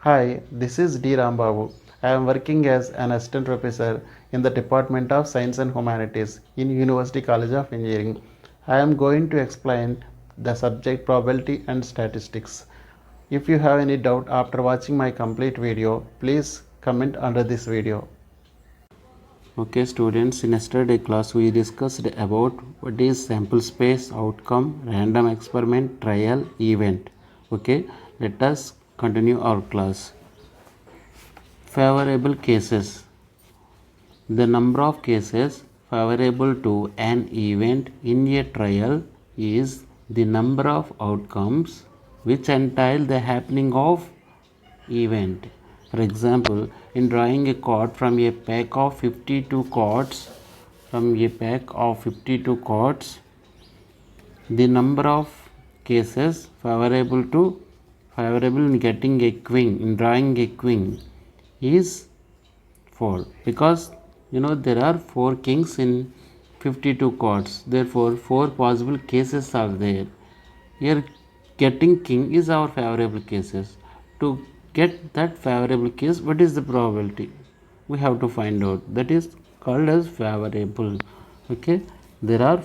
Hi, this is D. Rambabu. I am working as an assistant professor in the Department of Science and Humanities in University College of Engineering. I am going to explain the subject probability and statistics. If you have any doubt after watching my complete video, please comment under this video. Okay students, in yesterday class we discussed about what is sample space, outcome, random experiment, trial, event. Okay, let us continue our class. Favorable cases. The number of cases favorable to an event in a trial is the number of outcomes which entail the happening of event. For example, in drawing a card from a pack of 52 cards, the number of cases favorable in getting a queen, in drawing a queen, is 4, because there are 4 kings in 52 cards, therefore 4 possible cases are there. Here getting king is our favorable cases. To get that favorable case, what is the probability? We have to find out. That is called as favorable. Okay, there are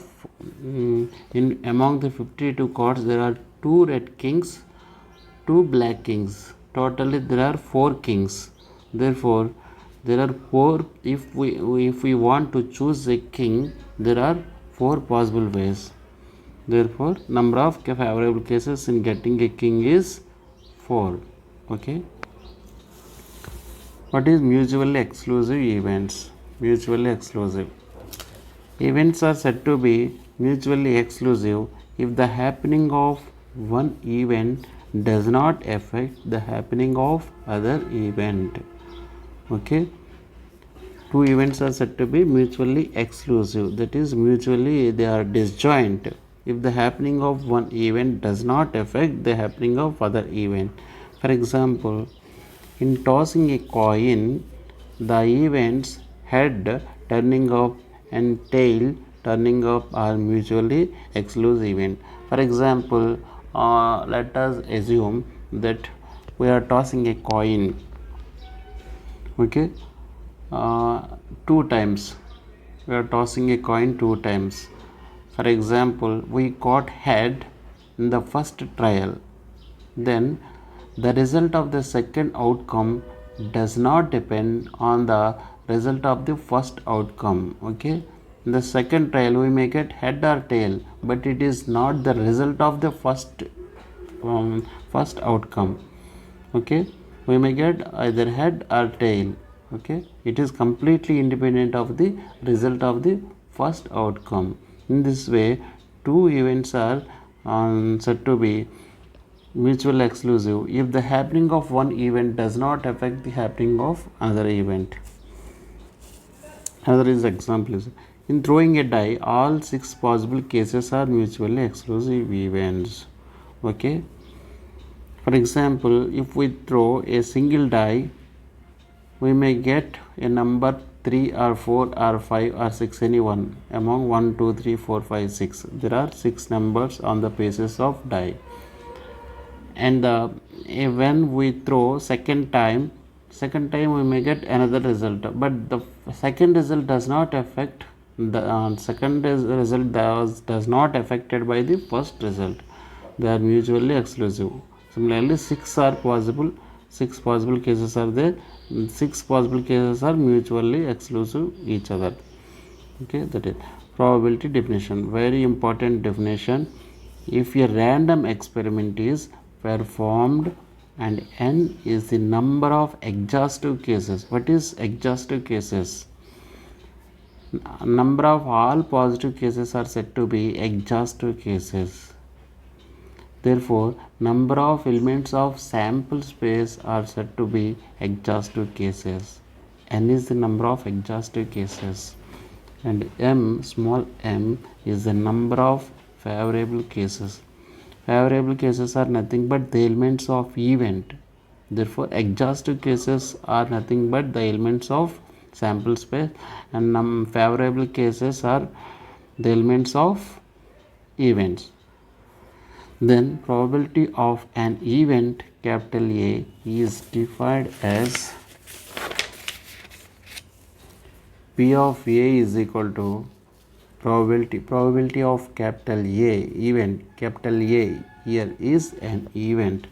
in among the 52 cards there are 2 red kings, 2 black kings. Totally there are 4 kings. Therefore there are 4. If we want to choose a king, there are 4 possible ways. Therefore number of favorable cases in getting a king is 4. Okay, what is mutually exclusive events? Mutually exclusive events are said to be mutually exclusive if the happening of one event does not affect the happening of other event. Okay, 2 events are said to be mutually exclusive, that is mutually they are disjoint if the happening of one event does not affect the happening of other event. For example, in tossing a coin, the events head turning up and tail turning up are mutually exclusive event. For example, let us assume that we are tossing a coin. Okay, 2 times. We are tossing a coin 2 times. For example, we got head in the first trial. Then the result of the second outcome does not depend on the result of the first outcome. Okay, in the second trial we may get head or tail, but it is not the result of the first outcome. Okay, we may get either head or tail. Okay, it is completely independent of the result of the first outcome. In this way, 2 events are said to be mutually exclusive if the happening of one event does not affect the happening of another event. Another is example is, in throwing a die, all 6 possible cases are mutually exclusive events. Okay, for example, if we throw a single die, we may get a number 3 or 4 or 5 or 6, any one among 1, 2, 3, 4, 5, 6. There are 6 numbers on the basis of die. And when we throw second time we may get another result, but the second result does not affect the second result does not affected by the first result. They are mutually exclusive. Similarly, 6 are possible, 6 possible cases are there. 6 possible cases are mutually exclusive each other. Okay, that is probability definition. Very important definition. If a random experiment is performed and n is the number of exhaustive cases. What is exhaustive cases? Number of all positive cases are said to be exhaustive cases. Therefore, number of elements of sample space are said to be exhaustive cases. N is the number of exhaustive cases, and m, small m, is the number of favorable cases. Favorable cases are nothing but the elements of event. Therefore, exhaustive cases are nothing but the elements of sample space, and favorable cases are the elements of events. Then probability of an event capital A is defined as P of A is equal to probability of capital A event. Capital A here is an event.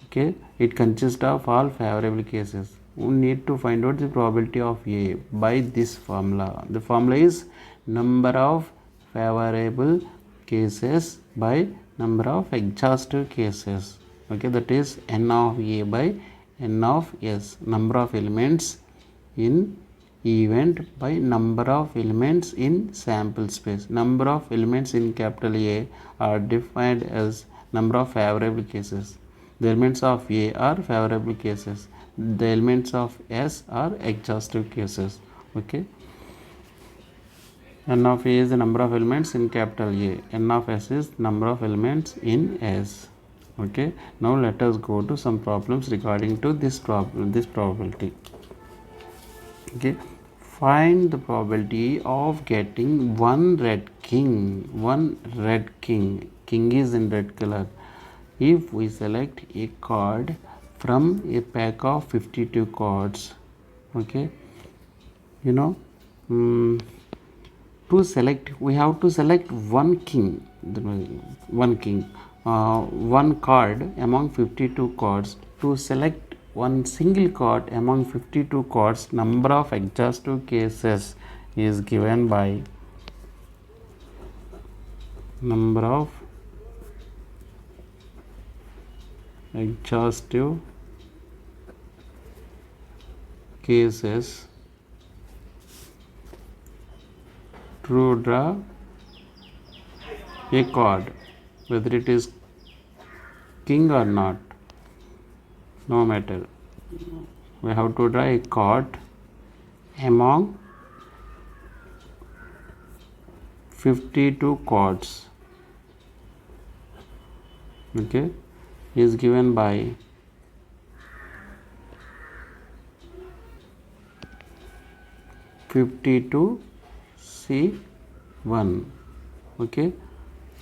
Okay, it consists of all favorable cases. We need to find out the probability of A by this formula. The formula is number of favorable cases by number of exhaustive cases. Okay, that is n of A by n of S, number of elements in event by number of elements in sample space. Number of elements in capital A are defined as number of favorable cases. The elements of A are favorable cases. The elements of S are exhaustive cases. Okay. N of A is the number of elements in capital A. N of S is number of elements in S. Okay. Now let us go to some problems regarding to this probability. Okay. Find the probability of getting one red king. One red king. King is in red color. If we select a card from a pack of 52 cards, okay, you know, to select, we have to select one king, one card among 52 cards. To select one single card among 52 cards, number of exhaustive cases is given by number of exhaustive cases to draw a card, whether it is king or not, no matter. We have to draw a card among 52 cards. Okay, is given by C1. Okay,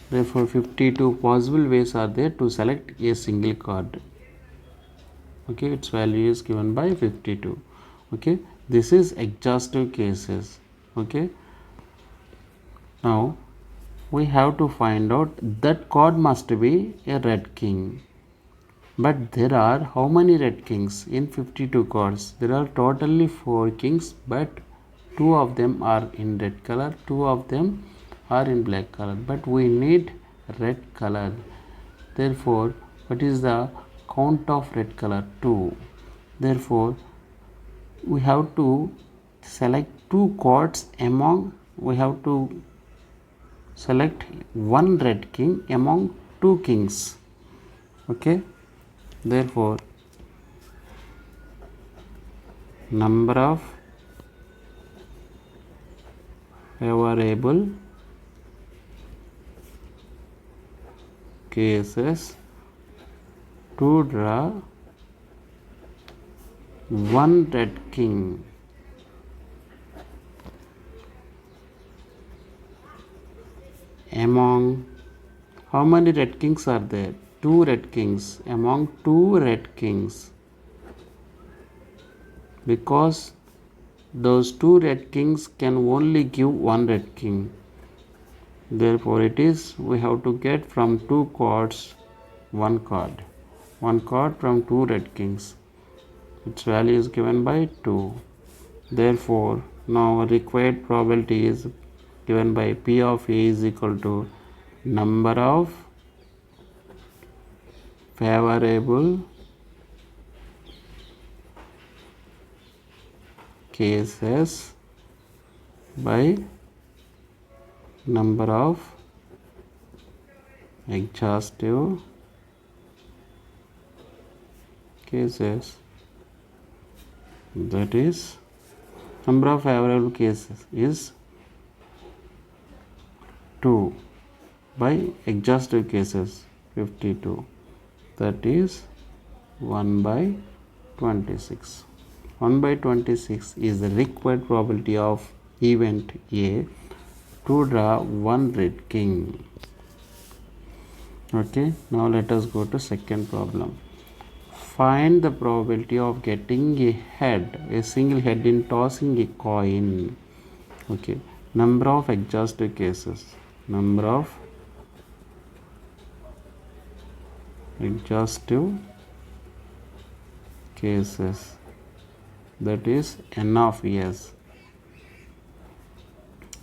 therefore 52 possible ways are there to select a single card. Okay, its value is given by 52. Okay, this is exhaustive cases. Okay, now we have to find out that card must be a red king. But there are how many red kings in 52 cards? There are totally 4 kings, but 2 of them are in red color, 2 of them are in black color. But we need red color. Therefore, what is the count of red color? 2. Therefore, we have to select 2 cards among, we have to select one red king among 2 kings. Okay. Therefore, number of favorable cases to draw one red king among, how many red kings are there? 2 red kings among 2 red kings, because those 2 red kings can only give one red king. Therefore, it is, we have to get from 2 cards one card from 2 red kings. Its value is given by 2. Therefore, now required probability is given by P of A is equal to number of favorable cases by number of exhaustive cases. That is, number of favorable cases is 2 by exhaustive cases 52. That is 1 by 26. 1 by 26 is the required probability of event A to draw one red king. Okay, now let us go to second problem. Find the probability of getting a single head in tossing a coin. Okay, number of exhaustive cases. Number of exhaustive cases, that is n of s.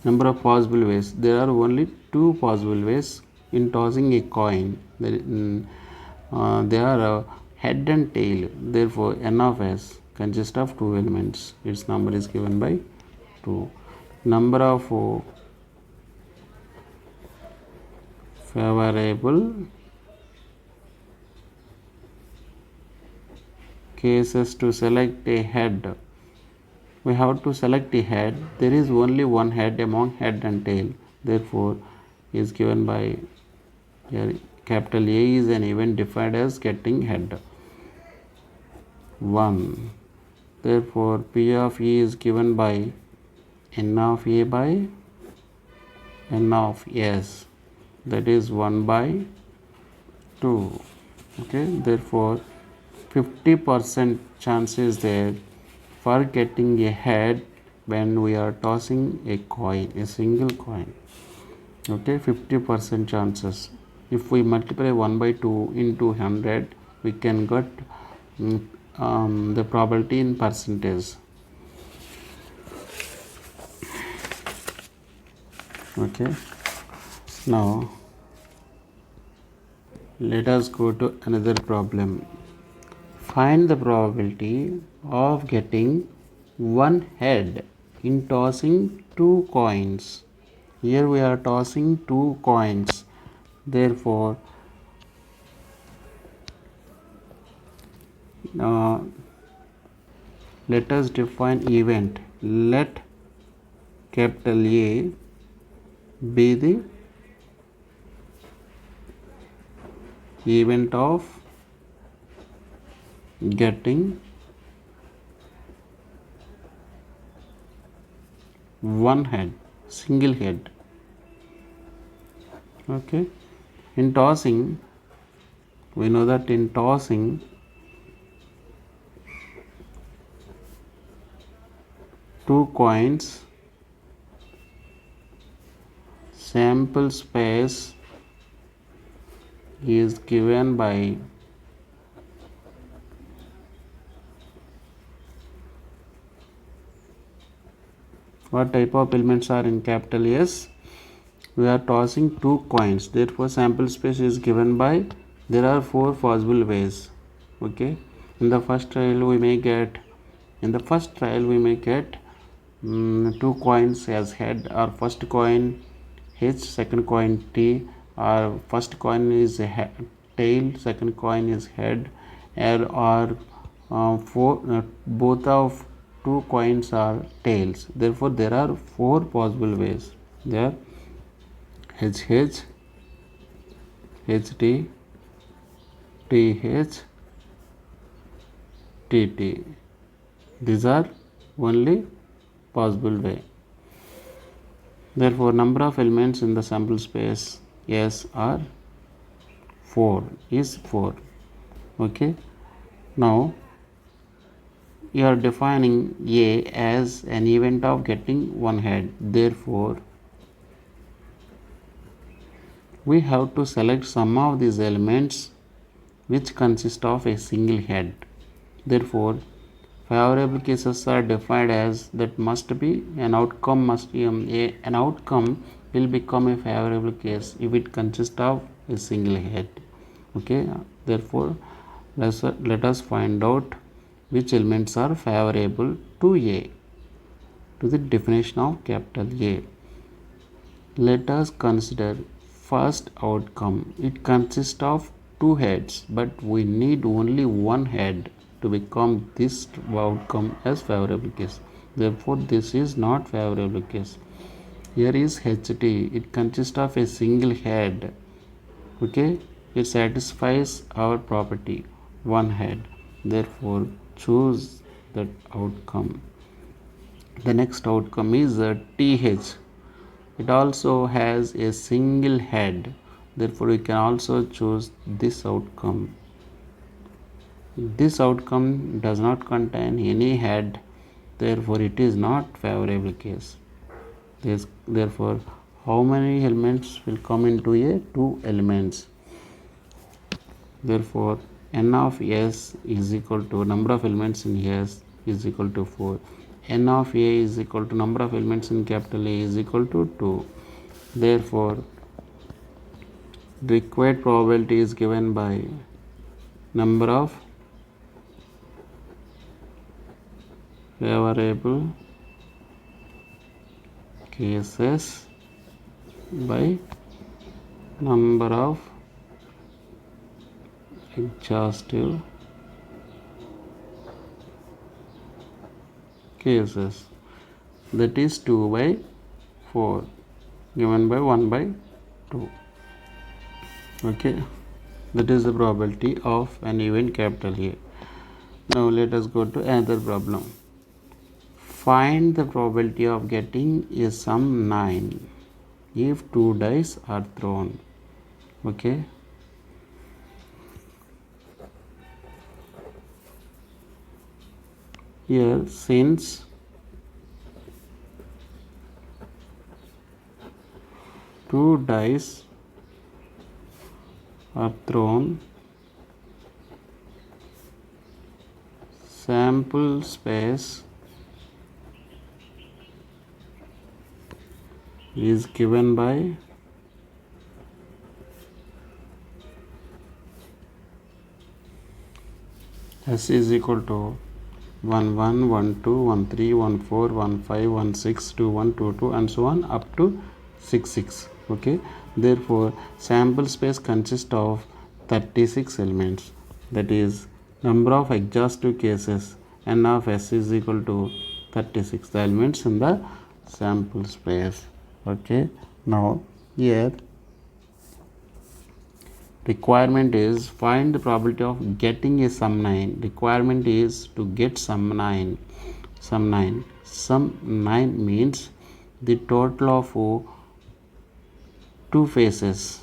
Number of possible ways. There are only two possible ways in tossing a coin. They are head and tail. Therefore n of s consists of two elements. Its number is given by 2. Number of favorable cases to select a head. We have to select a head. There is only one head among head and tail. Therefore is given by here. Capital A is an event defined as getting head 1. Therefore P of E is given by n of A by n of S, that is 1 by 2. Okay, therefore 50% chance is there for getting a head when we are tossing a coin, a single coin. Okay, 50% chances. If we multiply 1 by 2 into 100, we can get the probability in percentage. Okay, now let us go to another problem. Find the probability of getting one head in tossing two coins. Here we are tossing two coins. Therefore let us define event. Let capital A be the event of getting one head, single head. Okay, in tossing, we know that in tossing two coins, sample space is given by what type of elements are in capital S? We are tossing two coins. Therefore sample space is given by, there are 4 possible ways. Okay, in the first trial we may get two coins as head, or first coin H, second coin T, or first coin is tail, second coin is head, or both of two coins are tails. Therefore there are 4 possible ways. There HH, HT, TH, TT. These are only possible way. Therefore number of elements in the sample space S are 4, is 4. Okay, now you are defining A as an event of getting one head. Therefore we have to select some of these elements which consist of a single head. Therefore favorable cases are defined as that must be an outcome an outcome will become a favorable case if it consists of a single head. Okay, therefore let us find out which elements are favorable to A, to the definition of capital A. Let us consider first outcome. It consists of two heads, but we need only one head to become this outcome as favorable case. Therefore this is not favorable case. Here is HT. It consists of a single head. Okay, it satisfies our property, one head. Therefore choose that outcome. The next outcome is TH. It also has a single head. Therefore we can also choose this outcome. This outcome does not contain any head, therefore it is not favorable case. Therefore, how many elements will come into a? 2 elements. Therefore, n of s is equal to number of elements in s is equal to 4. N of a is equal to number of elements in capital A is equal to 2. Therefore, required probability is given by number of favorable cases by number of exhaustive cases, that is 2 by 4 given by 1 by 2. Okay, that is the probability of an event capital A. Now let us go to another problem. Find the probability of getting a sum 9 if 2 dice are thrown. Okay, here since 2 dice are thrown, sample space is given by S is equal to 1 1 1 2 1 3 1 4 1 5 1 6 2 1 2 2 and so on up to 6 6. Okay, therefore sample space consists of 36 elements, that is number of exhaustive cases. N of S is equal to 36, the elements in the sample space. Okay, now here requirement is find the probability of getting a sum 9. Requirement is to get sum 9. Sum 9 means the total of 2 faces.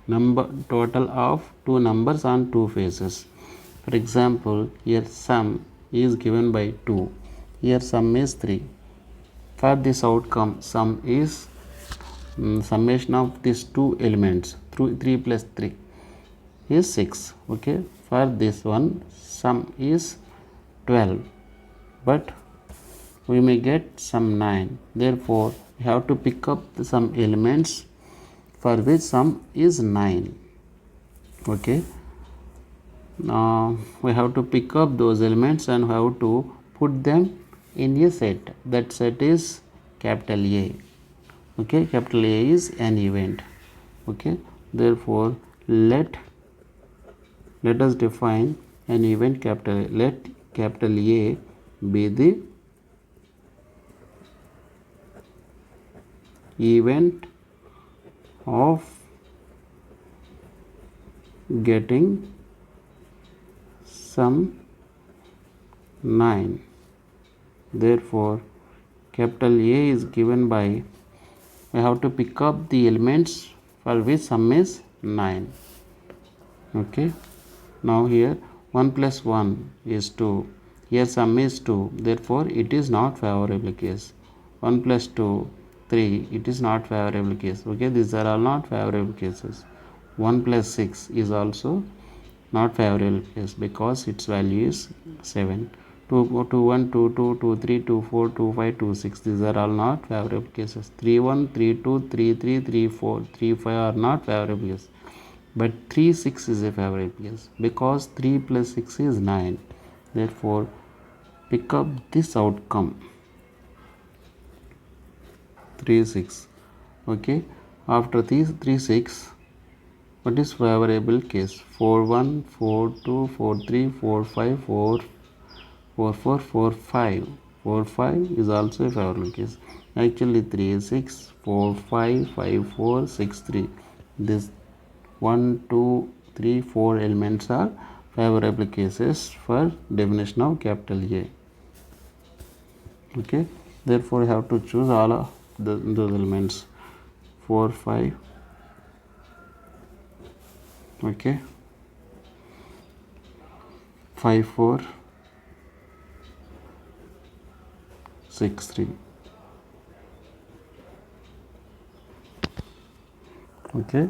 Total of 2 numbers on 2 faces. For example, here sum is given by 2. Here sum is 3. For this outcome, sum is summation of these 2 elements. 3 plus 3 is 6. Okay, for this one sum is 12, but we may get sum 9. Therefore, we have to pick up some elements for which sum is 9. Okay, now we have to pick up those elements and we have to put them in a set. That set is capital A. Okay, capital A is an event. Okay, therefore let us define an event capital A. Let capital A be the event of getting sum 9. Therefore, capital A is given by, we have to pick up the elements for which sum is 9. Okay, now here 1 plus 1 is 2. Here sum is 2. Therefore, it is not favorable case. 1 plus 2, 3. It is not favorable case. Okay, these are all not favorable cases. 1 plus 6 is also not favorable case because its value is 7. 2 2 1 2 2 2 3 2 4 2 5 2 6, these are all not favorable cases. 3 1 3 2 3 3 3 4 3 5 are not favorable cases, but 3 6 is a favorable case because 3 plus 6 is 9. Therefore, pick up this outcome 3 6. Okay, after these 3 6, what is favorable case? 4 1 4 2 4 3 4 5 4 4 4 4 5. 4 5 is also a favorable case. Actually 3 6 4 5 5 4 6 3. This 1 2 3 4 elements are favorable cases for definition of capital A. Okay, therefore you have to choose all of those elements. 4 5. Okay, 5 4 6 3. Okay,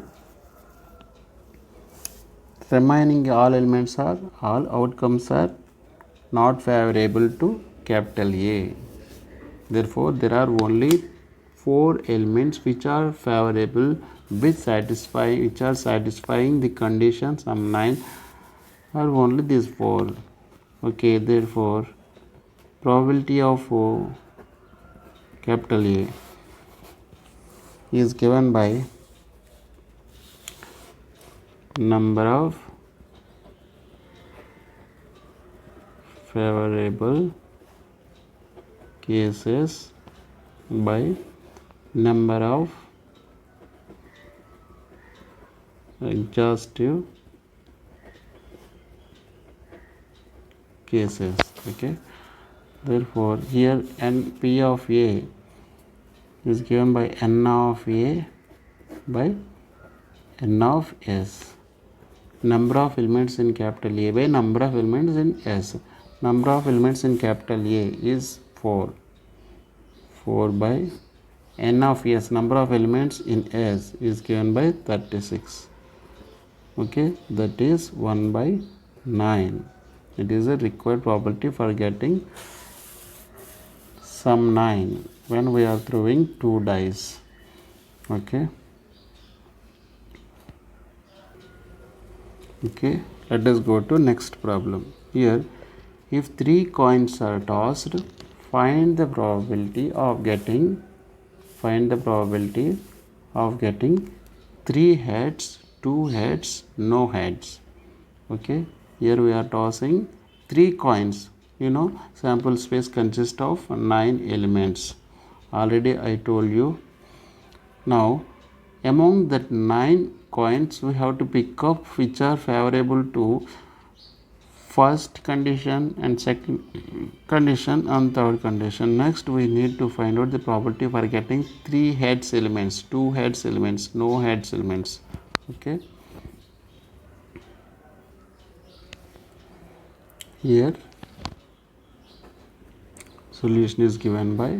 remaining all outcomes are not favorable to capital A. Therefore, there are only 4 elements which are favorable, which are satisfying the conditions. Some 9 are only these 4. Okay, therefore, probability of capital A is given by number of favorable cases by number of exhaustive cases. Okay, therefore here NP of A is given by N of A by N of S. Number of elements in capital A by number of elements in S. Number of elements in capital A is 4. 4 by N of S. Number of elements in S is given by 36. Okay, that is 1 by 9. It is a required probability for getting sum 9 when we are throwing 2 dice. Okay. Okay, let us go to next problem. Here, if 3 coins are tossed, find the probability of getting 3 heads, 2 heads, no heads. Okay, here we are tossing 3 coins. Sample space consists of 9 elements. Already I told you. Now, among that 9 coins, we have to pick up which are favorable to first condition and second condition and third condition. Next, we need to find out the probability for getting 3 heads elements, 2 heads elements, no heads elements. Okay. Here, solution is given by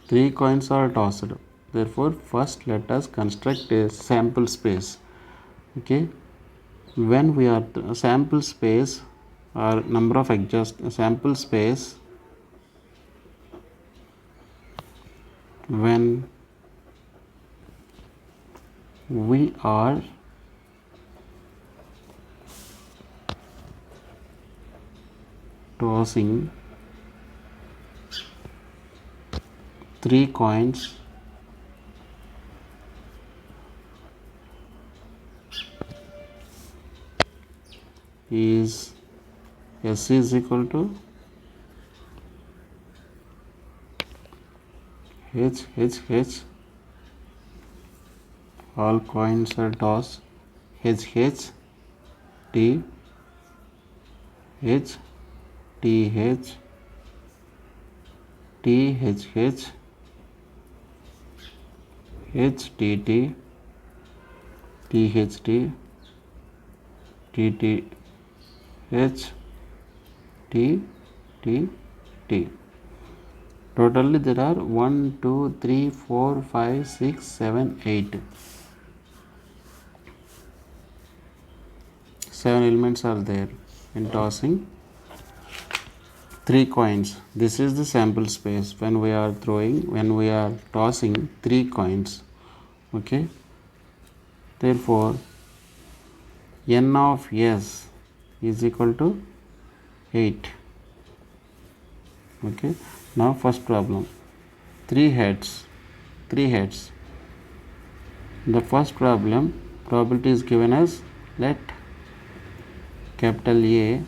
3 coins are tossed. Therefore, first let us construct a sample space. Okay, when we are sample space or number of sample space, when we are tossing 3 coins, is S is equal to H, all coins are tossed, H, T, H, T, H, T, H, H, T, T, T, H, T, T, T, H, T, T, T. Totally there are 1, 2, 3, 4, 5, 6, 7, 8. 7 elements are there in tossing 3 coins. This is the sample space when we are tossing 3 coins. Okay. Therefore, N of S is equal to 8. Okay. Now first problem, 3 heads. The first problem, probability is given as, let capital A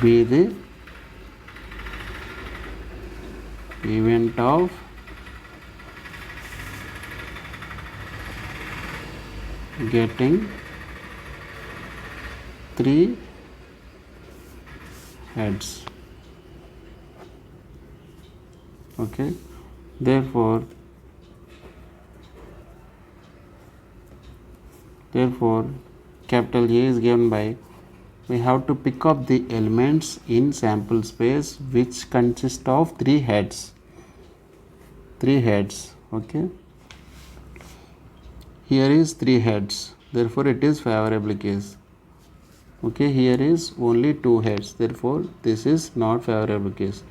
be the event of getting 3 heads. Okay, therefore capital A is given by, we have to pick up the elements in sample space which consist of three heads. Okay, here is three heads, therefore it is favorable case. Okay, here is only two heads, therefore this is not favorable case.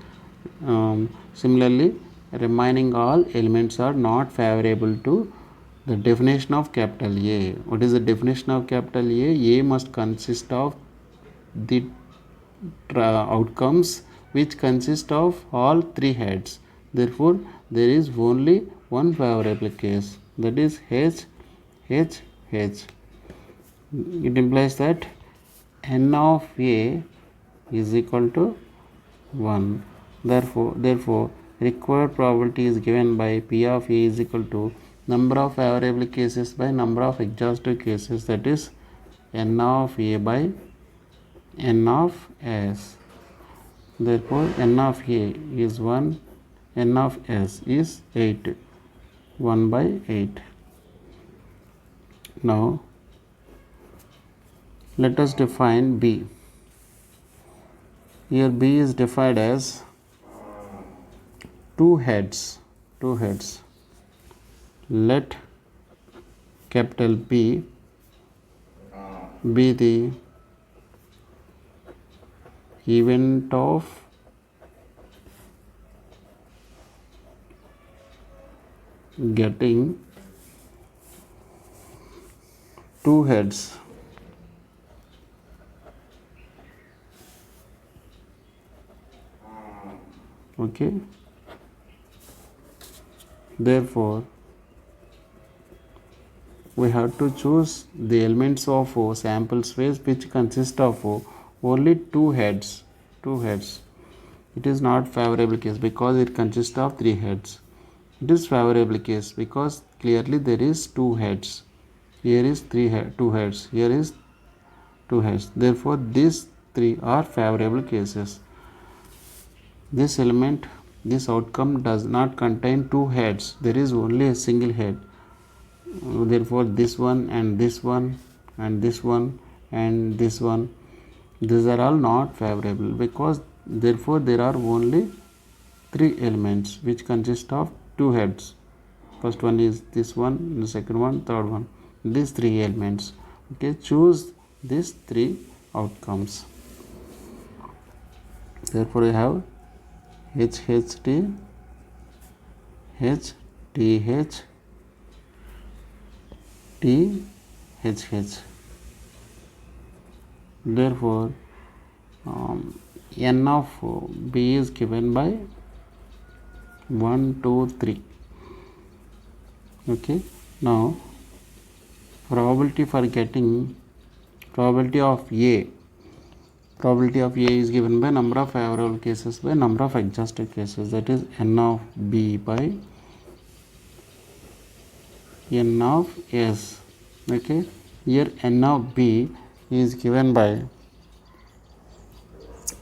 Similarly, remaining all elements are not favorable to the definition of capital A. What is the definition of capital A? A must consist of the outcomes which consist of all three heads. Therefore, there is only one favorable case, that is H. It implies that n of A is equal to 1. Therefore, required probability is given by P of A is equal to number of favorable cases by number of exhaustive cases, that is n of A by n of S. Therefore, n of A is 1, n of S is 8, 1 by 8. Now, let us define B. Here B is defined as two heads. Let capital B be the event of getting two heads. Okay, therefore we have to choose the elements of a sample space which consist of only two heads. It is not favorable case because it consists of three heads. It is favorable case because clearly there is two heads. Here is two heads. Here is two heads. Therefore, these three are favorable cases. This outcome does not contain two heads. There is only a single head. Therefore, this one and this one and this one and this one, these are all not favorable because therefore there are only three elements which consist of two heads. First one is this one, the second one, third one. These three elements. Okay, choose these three outcomes. Therefore, we have HHT, HTH, THH. Therefore, n of B is given by 1, 2, 3. Okay, now probability of A is given by number of favorable cases by number of exhaustive cases, that is n of B by n of S. Okay, here n of B is given by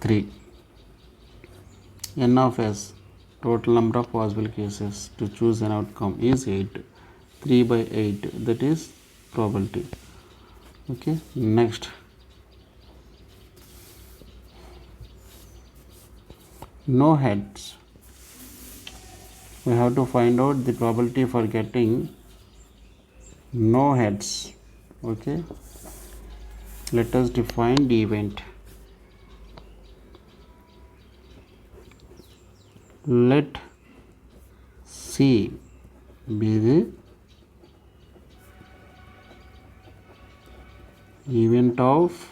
3, n of S, total number of possible cases to choose an outcome is 8, 3 by 8, that is probability. Okay, next, no heads. We have to find out the probability for getting no heads. Okay, let us define the event. Let C be the event of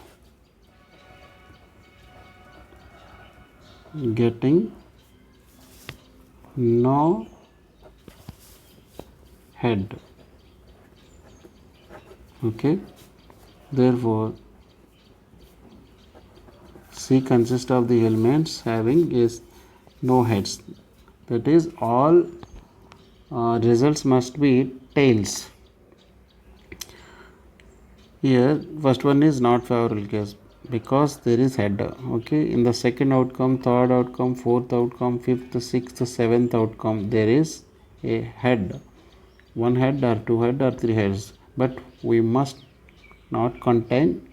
getting no head. Okay, therefore C consists of the elements having is no heads, that is all results must be tails. Here first one is not favorable case because there is head. Okay, in the second outcome, third outcome, fourth outcome, fifth, sixth, seventh outcome, there is a head, one head or two head or three heads, but we must not contain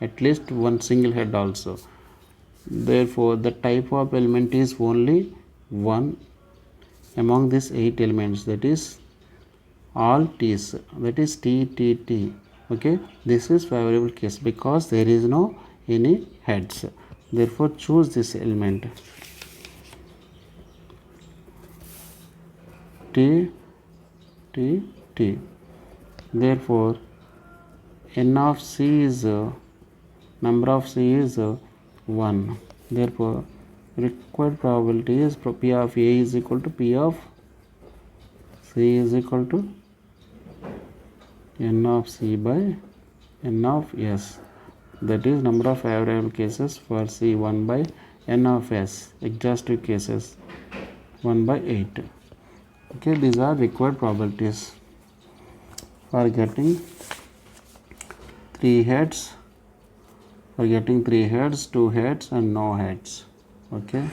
at least one single head also. Therefore, the type of element is only one among these 8 elements, that is all T's, that is T T T. Okay, this is favorable case because there is no any heads. Therefore, choose this element T T T. Therefore, n of C is number of C is 1. Therefore, required probability is P of A is equal to P of C is equal to n of C by n of S. That is number of favorable cases for C 1 by n of S. Exhaustive cases 1 by 8. Okay, these are required probabilities for getting 3 heads, 2 heads and no heads. Okay.